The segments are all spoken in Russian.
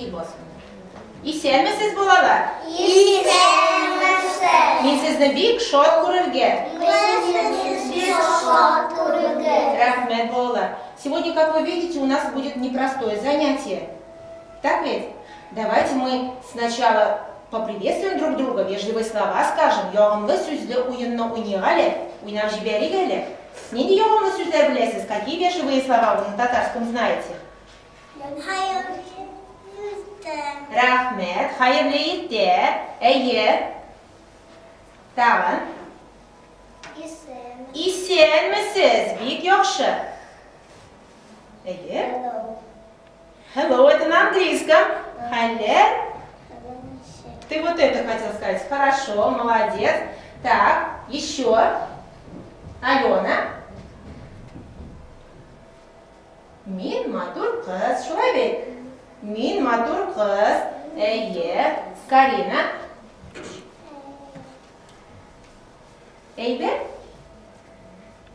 iyi basın. İsenmisiz bolalar? İsenmisiz. Мен sizni bek shod ko'rarga. Рахмет, bolalar. Сегодня, как вы видите, у нас будет непростое занятие. Так ведь? Давайте мы сначала поприветствуем друг друга, вежливые слова скажем. Yog'inli so'zli o'yinni o'ynaylik, o'ynab jibarik. Nega yog'inli so'zlar bilasiz? Какие вежливые слова вы на татарском знаете? Rahmet, hayırlı erta. Tag'in. Isenmisiz? Bek yaxshi. Hello, это на английском. Hello. Ты вот это хотел сказать. Хорошо, молодец. Так, еще. Алена. Min матур qiz. Шулай бит? Min матур qiz. Карина. Әйбәт?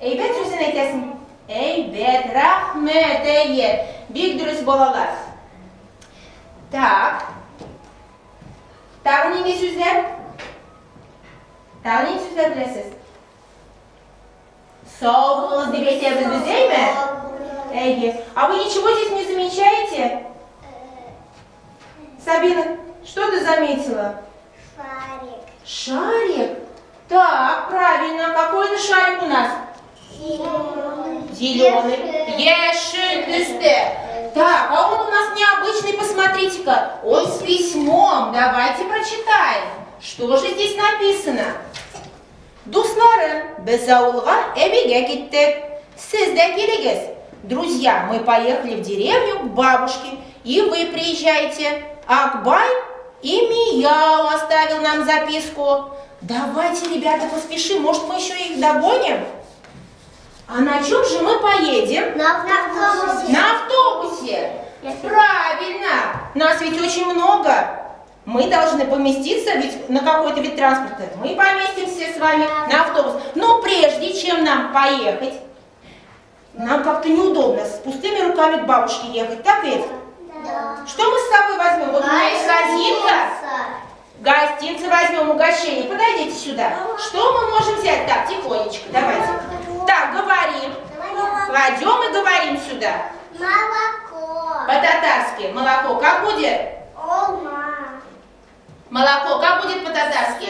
Әйбәт сүзін әйтәсің? Әйбәт, рахмет, Бик дұрыс балалар. Так. Тағы неге сөздер? Тағы неге сөздер білесіз? Сау болыңыз деп айтамыз біздей ме? А вы ничего здесь не замечаете? Сабина, что ты заметила? Шарик. Шарик? Так, правильно. Какой это шарик у нас? Зеленый. Ешель түсті. Так, а он у нас необычный, посмотрите-ка. Он с письмом. Давайте прочитаем. Что же здесь написано? Дусларым, біз ауылға әбеге кеттік. Сіз де келіңіз. Друзья, мы поехали в деревню к бабушке, и вы приезжайте. Акбай и Мияу оставил нам записку. Давайте, ребята, поспешим, может, мы еще их догоним? А на чем же мы поедем? На автобусе. На автобусе. Правильно. Нас ведь очень много. Мы должны поместиться ведь на какой-то вид транспорта. Мы поместимся с вами на автобус. Но прежде чем нам поехать, нам как-то неудобно с пустыми руками к бабушке ехать. Так ведь? Да. Что мы с собой возьмем? Вот у меня есть корзинка. Гостинцы возьмем, угощение. Подойдите сюда. Что мы можем взять? Так, тихонечко, давайте. Так, говорим. Кладем и говорим сюда. Молоко. По-татарски. Молоко как будет? Олма. Молоко как будет по-татарски?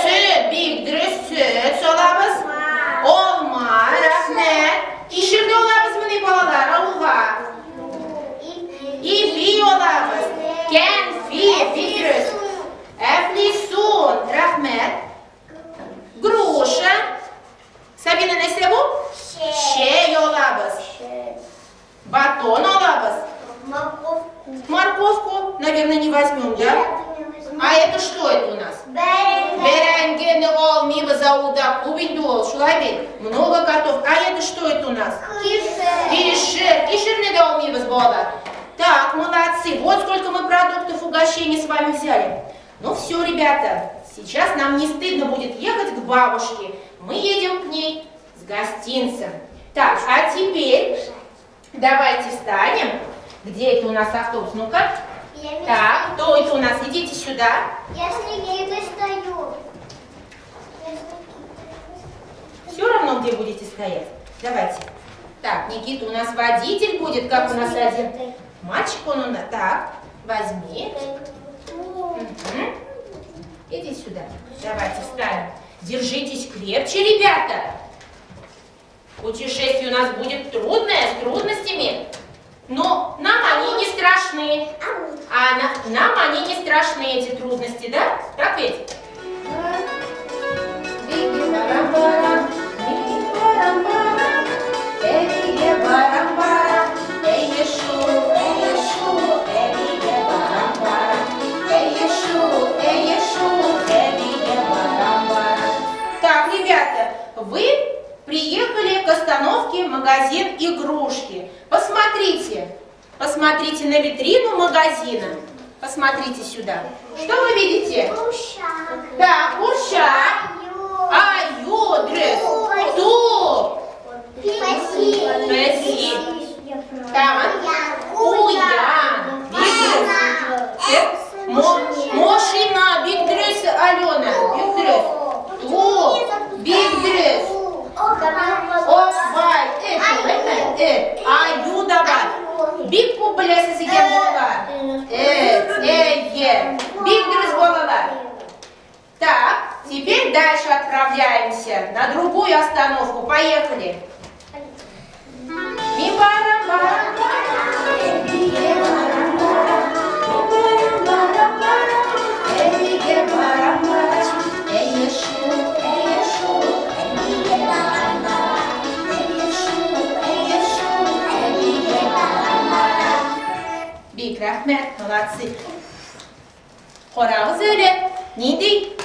Süt, big dürüst süt. Solabız. Olma, rahmet. Kişirde olabız mı ne balalar? Aluğa. İpi olabız. Kenfi, big dürüst. Эфлисун, рахмет. Груша. Сабина, нәрсе бұл? Шей олабыз. Батон олабыз. Морковку, наверное, не возьмем, да? А это что это у нас? Беренгені олмибы зауда кубиндол. Шулай много котов. А это что это у нас? Кишер. Кишерный да олмибы сбола. Так, молодцы. Вот сколько мы продуктов угощений с вами взяли. Ну все, ребята, сейчас нам не стыдно будет ехать к бабушке. Мы едем к ней с гостинцем. Так, а теперь давайте встанем. Где это у нас автобус? Ну-ка. Так, кто это у нас? Идите сюда. Я с Никитой стою. Все равно, где будете стоять? Давайте. Так, Никита у нас водитель будет, как у нас один. Мальчик он у нас. Так, возьми. Иди сюда. Давайте встанем. Держитесь крепче, ребята. Путешествие у нас будет трудное, с трудностями. Но нам они не страшны. Нам они не страшны, эти трудности, да? Так ведь? Так, ребята, вы приехали к остановке магазин игрушки. Посмотрите, посмотрите на витрину магазина. Посмотрите сюда. Что вы видите? Курчак. Да, курчак. Аюдрес. Туп. Спасибо. Так, уян. Машина, big dress, Алена, big dress. Ту, big dress. Off-white, это, аю давай. Big кублесі сізге бола. Big dress болалар. Так, теперь дальше отправляемся на другую остановку. Поехали. Бик рахмет, молодцы. Хорағыз öyle. Нидей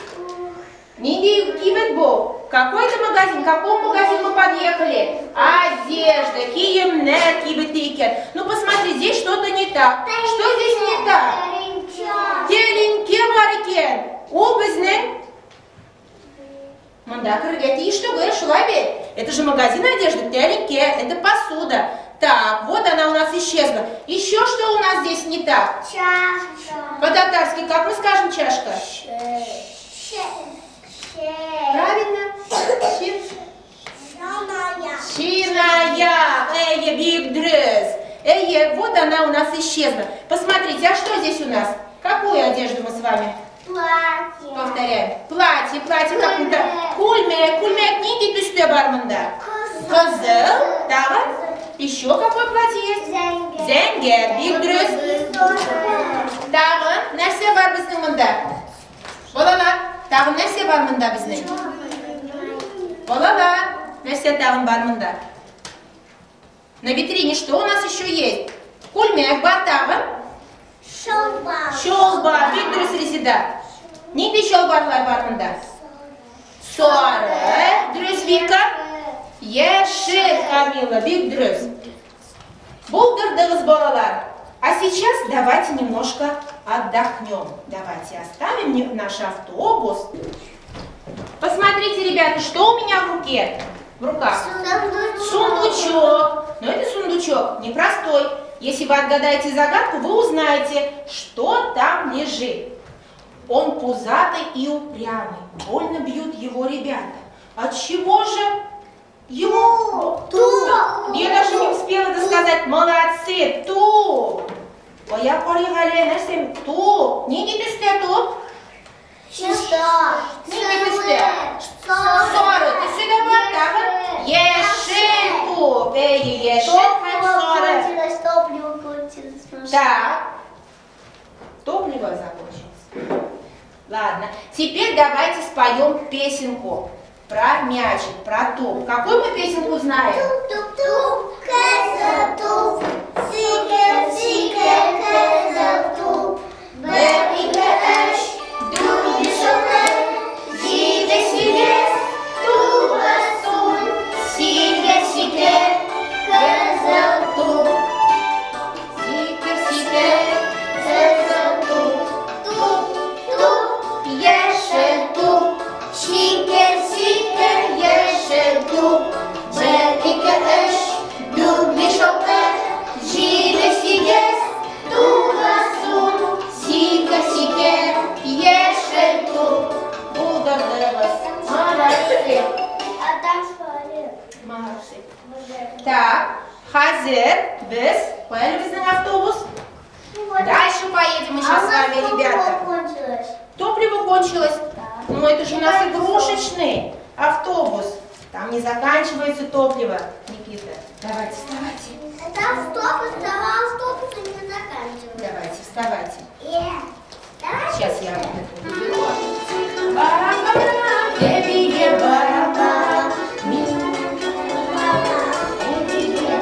кибет был? Какой-то магазин? К какому магазину мы подъехали? Одежда, киемнер кибет икен. Ну посмотри, здесь что-то не так. Что здесь не так? Теленке барикен. Образный. Манда кыргети и что говоришь, Лаби? Это же магазин одежды. Теленке, это посуда. Так, вот она у нас исчезла. Еще что у нас здесь не так? Чашка. По-татарски, как мы скажем чашка? Правильно? Чиная. Big dress. Вот она у нас исчезла. Посмотрите, а что здесь у нас? Какую одежду мы с вами? Платье. Повторяем. Платье как-то. Кульмек не түсте бармында. Кызыл. Так. Еще какое платье есть? Зенгер. Big dress. Тағы, нәрсе бар біздің мұнда? Балалар, тағы нәрсе бар мұнда біздің? Балалар, нәрсе тағын бар мұнда? На витрине что у нас еще есть? Кульмек бар тағы? Шолбар. Big dress резида. Нендей шолбарлар бар мұнда? Сары. Dress Вика? Ешер, Камила. Big dress. Булдырдыңыз, балалар. А сейчас давайте немножко отдохнем. Давайте оставим наш автобус. Посмотрите, ребята, что у меня в руке? В руках? Сундучок. Но это сундучок непростой. Если вы отгадаете загадку, вы узнаете, что там лежит. Он пузатый и упрямый. Больно бьют его ребята. От чего же ему? Я даже не успела досказать. Молодцы. Я порывали на ту. Не идите ту. Не идите. Соры. Ты сюда вот так. Ешельку. Ешельку. Так. Топливо закончилось. Ладно. Теперь давайте споем песенку про мячик, про туп. Какую мы песенку знаем? Туп-туп-туп, кэза-туп, сикер-сикер, кэза-туп, бэбик-эш, дуби-шопер, зиге-сигес, туба-сун, сикер-сикер, кэза-туп, сикер-сикер, кэза-туп, туп-туп, ешель-туп, сикер-сикер, ешель-туп, бэбик-эш, дуби-шопер, зиге-сигес, туба-сун, сикер-сикер, ешель-туп. Булдырдыңыз. Молодцы. Молодцы. Так, Хазир, біз поехали біздің автобус. Дальше поедем мы сейчас с вами, ребята. Топливо кончилось. Но это же у нас игрушечный автобус. Там не заканчивается топливо. Никита, давайте, вставайте. Это автобус, автобус не заканчивается. Давайте, вставайте. Давай. Сейчас я вот это уберу. Барабара, бебиге барабара, бебиге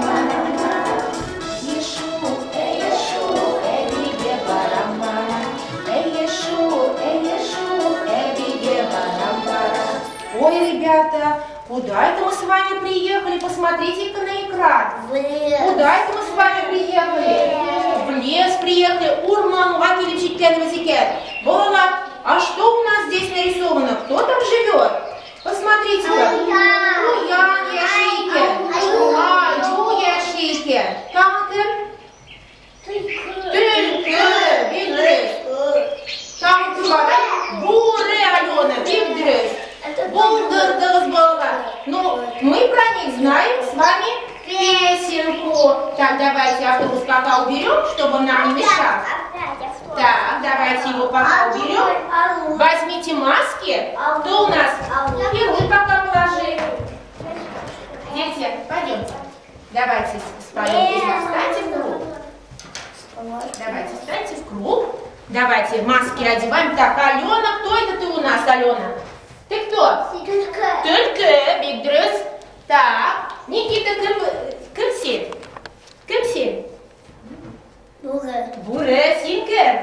барабара, ешу, бебиге барабара, ешу, бебиге барабара. Ой, ребята, куда это мы с вами приехали? Посмотрите-ка на экран. Куда это мы с вами приехали? В лес приехали. Урман, Вакиличи, Кенвазикет. Балалар, а что у нас здесь нарисовано? Кто там живет? Посмотрите-ка. Уян Яшикен. Аю Яшикен. Как это? Тюлька. Биг дресс. Так, давайте автобус пока уберем, чтобы он нам не мешал. Так, давайте его пока уберем. Возьмите маски. Кто у нас? И вы пока положи. Дети, пойдемте. Давайте споем. Встаньте в круг. Давайте, встаньте в круг. Давайте маски одеваем. Так, Алена, кто это ты у нас, Алена? Ты кто? Только, Бигдрес. Так, Никита, кім сен? Кім сен? Буре, сен кім?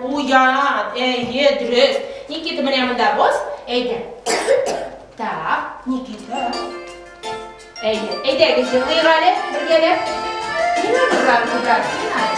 Уян, дрес. Никита, міне мұнда бос. Әйді. Так, Никита. Әйдегі жылы ғалі, біргелі. Не надо забудать, не надо.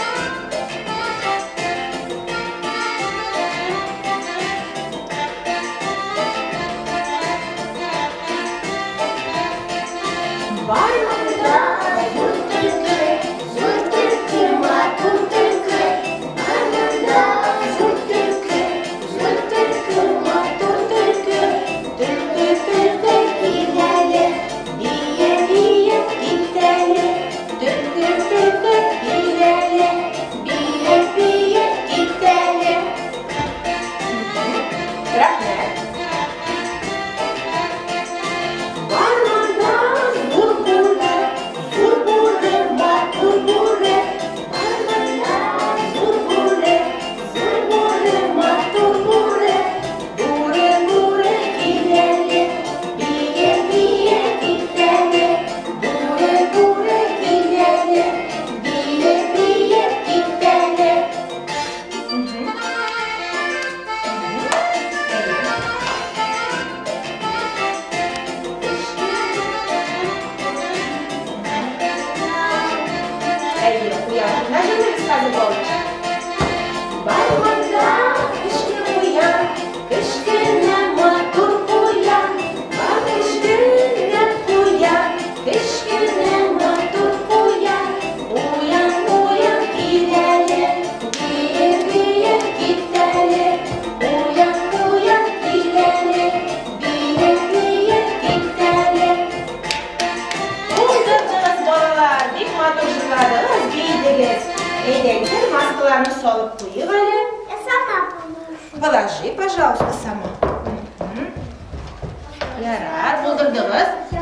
Положи, пожалуйста, сама.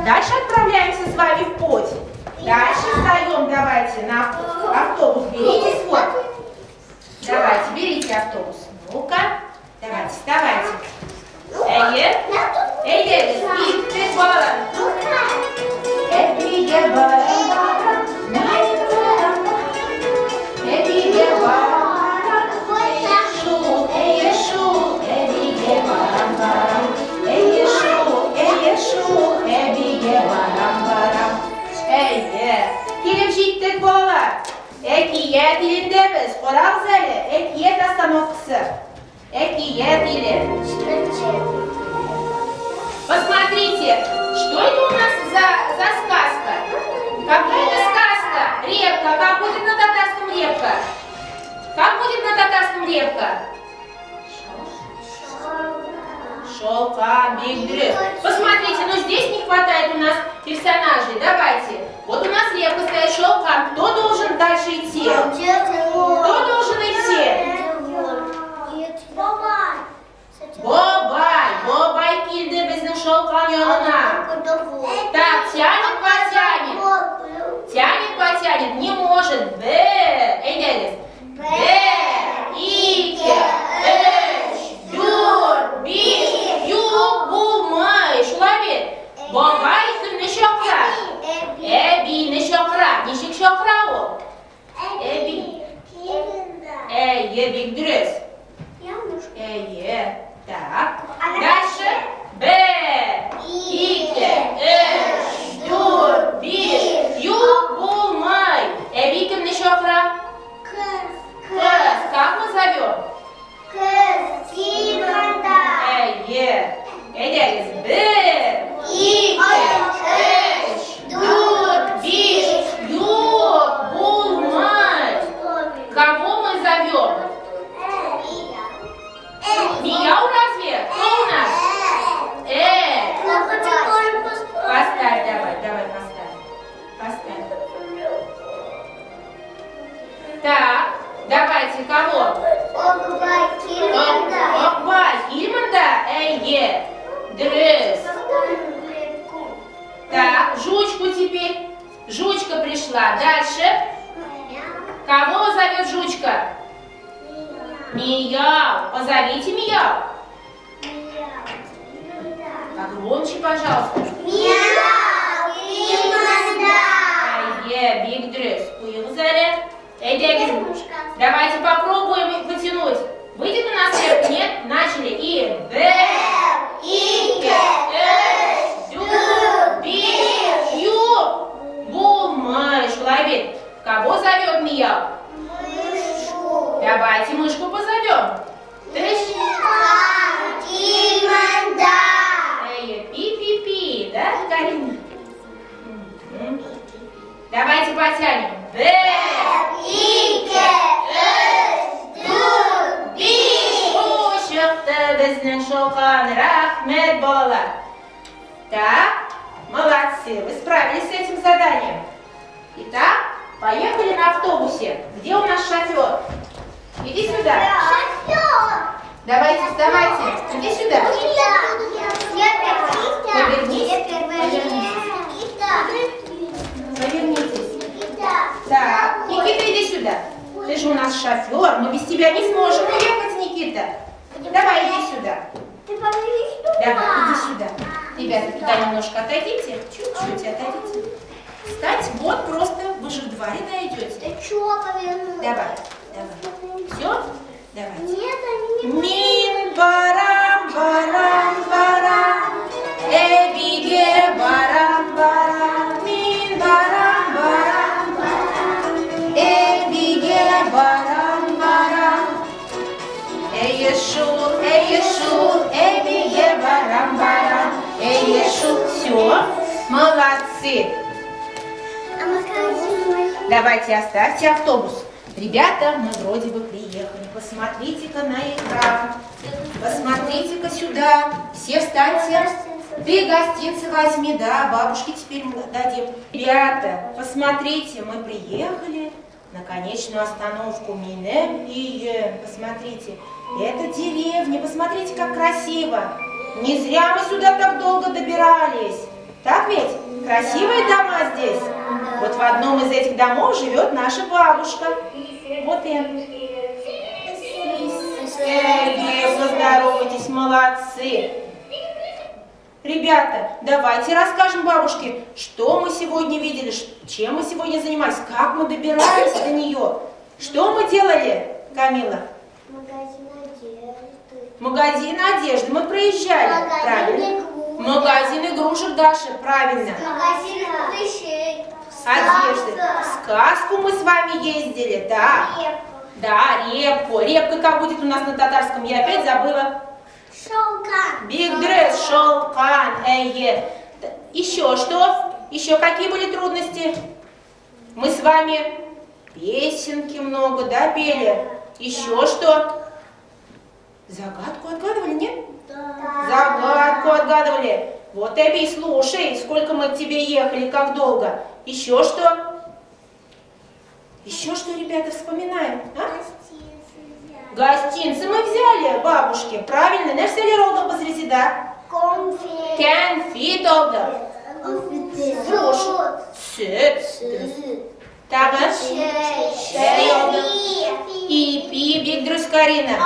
Дальше отправляемся с вами в путь. Дальше встаем, давайте на автобус. Берите свой. Давайте, берите автобус. Ну-ка, давайте, вставайте. Эй, спит, ты балан. Келіп жеттік балалар. Әкият еліндеміз. Қорағыз әлі. Әкият остановкасы. Әкият елі. Посмотрите, что это у нас за сказка? Какая-то сказка. Репка. Как будет на татарском репка? Как будет на татарском репка? Шелкан, Бигдрес. Посмотрите, но здесь не хватает у нас персонажей. Давайте. Вот у нас репка стоит, Шелкан. Кто должен дальше идти? Кто должен идти? Бобай келді біздің Шелкан янына. Так, тянет, потянет. Не может. Әйдәңіз. 1, 2, 3, 4, 5. Юк булмай. Шулай бит. Бабай кімні шақыра? Әбині шақыра. Нешік шақыра ол? Әби. Бигдрес. Так. Дальше. 1, 2, 3, 4, 5. Юк булмай. Әби кімні шақыра? Кыз. Как мы зовем? Әйдәңіз. 1, 2, 3, 4, 5. Юк булмай. Кого мы зовем? Мияу разве? Кто у нас? жучку теперь. Жучка пришла. Дальше. Кого зовет жучка? Мияу. Позовите Мияу. Погромче, пожалуйста. Мияу. Big dress. Давайте попробуем потянуть. Выйдет у нас репка? Нет? Начали. И Кого зовет Мияу? Мышку. Давайте мышку позовем. Пи-пи-пи, да, Карина? Давайте потянем. Так, молодцы, вы справились с этим заданием. Итак, поехали на автобусе. Где у нас шофер? Иди сюда. Давайте, вставайте. Иди сюда. Повернитесь. Так, Никита, иди сюда. Ты же у нас шофер, мы без тебя не сможем уехать, Никита. Давай, иди сюда. Давай, иди сюда. Ребята, туда немножко отойдите. Чуть-чуть отойдите. Встать, вот просто, вы же в 2 ряда идете. Давай. Все? Давайте. Мин, барам, барам, барам. Эбиге, барам, барам. Мин, барам, барам, барам. Эбиге, барам, барам. Эйешу, эбиге, барам, барам. Эйешу. Все, молодцы. Давайте оставьте автобус. Ребята, мы вроде бы приехали. Посмотрите-ка на экран. Посмотрите-ка сюда. Все встаньте. Ты гостинцы возьми, да, бабушке теперь мы дадим. Ребята, посмотрите, мы приехали на конечную остановку Минем и посмотрите, это деревня. Посмотрите, как красиво. Не зря мы сюда так долго добирались. Так ведь? Красивые дома здесь. Вот в одном из этих домов живет наша бабушка. Вот и. Поздоровайтесь, молодцы. Ребята, давайте расскажем бабушке, что мы сегодня видели, чем мы сегодня занимались, как мы добирались до нее. Что мы делали, Камила? Магазин одежды. Мы проезжали, правильно? Магазин игрушек, Даша, правильно. Магазин вещей. Одежды. В сказку мы с вами ездили, да. Да, репку. Репка как будет у нас на татарском? Я опять забыла. Шелкан. Big dress, шелкан. Еще что? Еще какие были трудности? Мы с вами песенки много, да, пели? Еще что? Загадку отгадывали, нет? Да. Загадку отгадывали. Вот, Эбби, слушай, сколько мы к тебе ехали, как долго. Еще что? Еще что, ребята, вспоминаем? А? Гостинцы мы взяли бабушке, правильно? Ne взяли роллов посреди, да? Конфет. Конфет oldu. Süt. Tamam. Şey oldu. İpi, Big dress, Karina.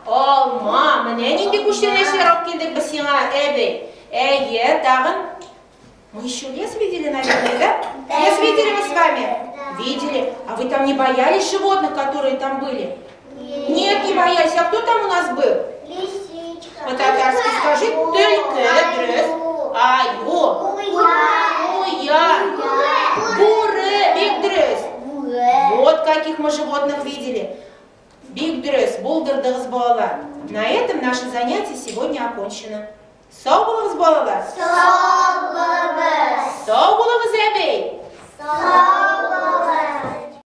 Olma. Мне не бегущие широкие до бассейна, Эбби. Таган. Мы еще лес видели, наверное, да? Лес видели мы с вами? Видели. А вы там не боялись животных, которые там были? Нет, не боялись. А кто там у нас был? Лисичка. По-татарски скажи, только дресс. Айо. Уя. Буре. Big dress. Вот каких мы животных видели. Big dress. Булдырдығыз балалар. На этом наше занятие сегодня окончено. Сау болыңыз, балалар.